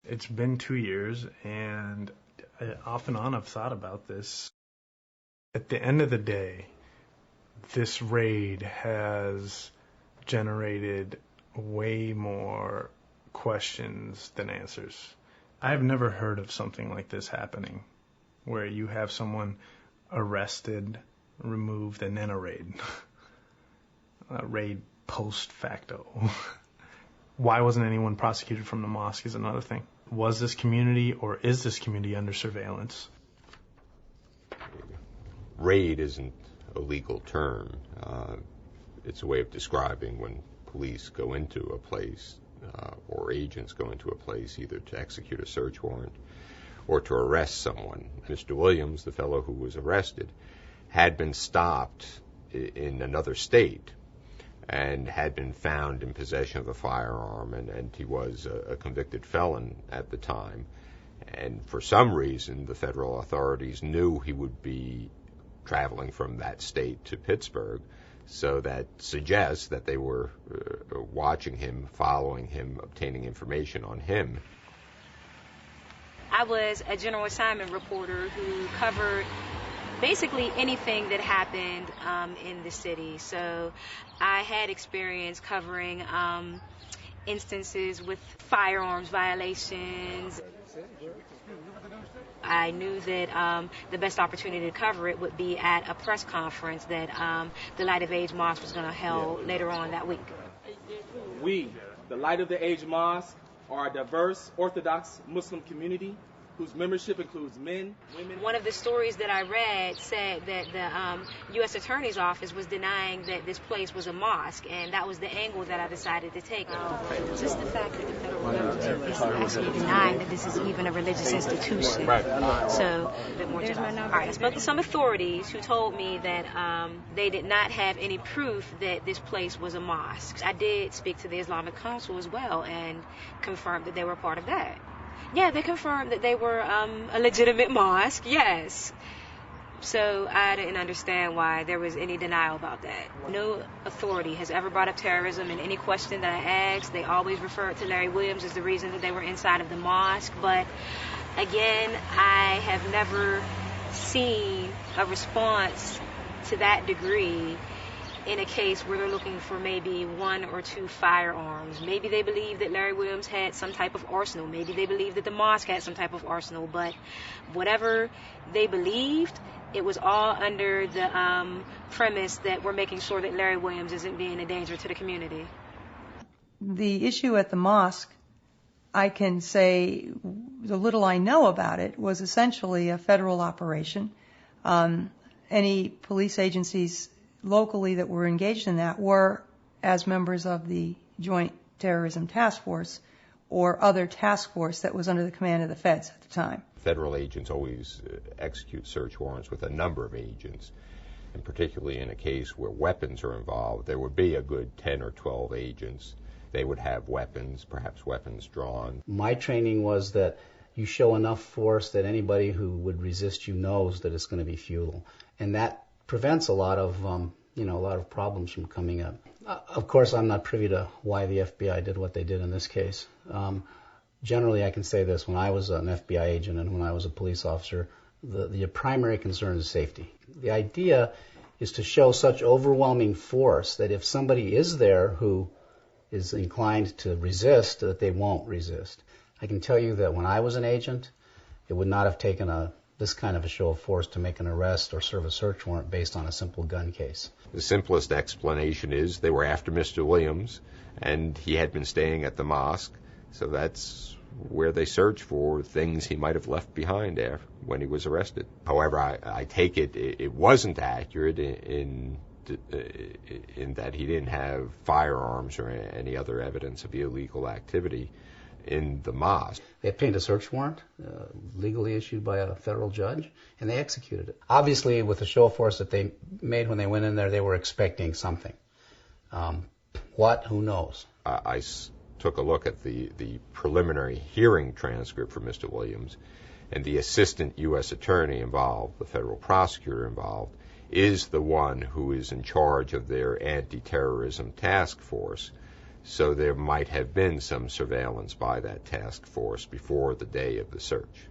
It's been 2 years, and off and on I've thought about this. At the end of the day, this raid has generated way more questions than answers. I've never heard of something like this happening, where you have someone arrested, removed, and then a raid. A raid post facto. Why wasn't anyone prosecuted from the mosque is another thing. Was this community or is this community under surveillance? Raid isn't a legal term. It's a way of describing when police go into a place or agents go into a place either to execute a search warrant or to arrest someone. Mr. Williams, the fellow who was arrested, had been stopped in another state and had been found in possession of a firearm, and he was a convicted felon at the time. And for some reason, the federal authorities knew he would be traveling from that state to Pittsburgh, so that suggests that they were watching him, following him, obtaining information on him. I was a general assignment reporter who covered basically anything that happened in the city. So I had experience covering instances with firearms violations. I knew that the best opportunity to cover it would be at a press conference that the Light of Age Mosque was going to hold later on that week. We, the Light of the Age Mosque, are a diverse Orthodox Muslim community whose membership includes men, women. One of the stories that I read said that the U.S. Attorney's Office was denying that this place was a mosque, and that was the angle that I decided to take. Just the fact that the federal government is actually denying that this is even a religious institution. Right. So, a bit more to that. All right, I spoke to some authorities who told me that they did not have any proof that this place was a mosque. I did speak to the Islamic Council as well and confirmed that they were part of that. Yeah, they confirmed that they were a legitimate mosque, yes. So I didn't understand why there was any denial about that. No authority has ever brought up terrorism in any question that I asked. They always referred to Larry Williams as the reason that they were inside of the mosque. But again, I have never seen a response to that degree in a case where they're looking for maybe 1 or 2 firearms. Maybe they believe that Larry Williams had some type of arsenal. Maybe they believe that the mosque had some type of arsenal. But whatever they believed, it was all under the premise that we're making sure that Larry Williams isn't being a danger to the community. The issue at the mosque, I can say the little I know about it, was essentially a federal operation. Any police agencies locally that were engaged in that were as members of the Joint Terrorism Task Force or other task force that was under the command of the feds at the time. Federal agents always execute search warrants with a number of agents, and particularly in a case where weapons are involved, there would be a good 10 or 12 agents. They would have weapons, perhaps weapons drawn. My training was that you show enough force that anybody who would resist you knows that it's going to be futile, and that prevents a lot of problems from coming up. Of course, I'm not privy to why the FBI did what they did in this case. Generally, I can say this: when I was an FBI agent and when I was a police officer, the primary concern is safety. The idea is to show such overwhelming force that if somebody is there who is inclined to resist, that they won't resist. I can tell you that when I was an agent, it would not have taken this kind of a show of force to make an arrest or serve a search warrant based on a simple gun case. The simplest explanation is they were after Mr. Williams, and he had been staying at the mosque, so that's where they searched for things he might have left behind when he was arrested. However, I take it wasn't accurate in that he didn't have firearms or any other evidence of illegal activity in the mosque. They obtained a search warrant, legally issued by a federal judge, and they executed it. Obviously, with the show of force that they made when they went in there, they were expecting something. What? Who knows? I took a look at the preliminary hearing transcript for Mr. Williams, and the assistant U.S. attorney involved, the federal prosecutor involved, is the one who is in charge of their anti-terrorism task force. So there might have been some surveillance by that task force before the day of the search.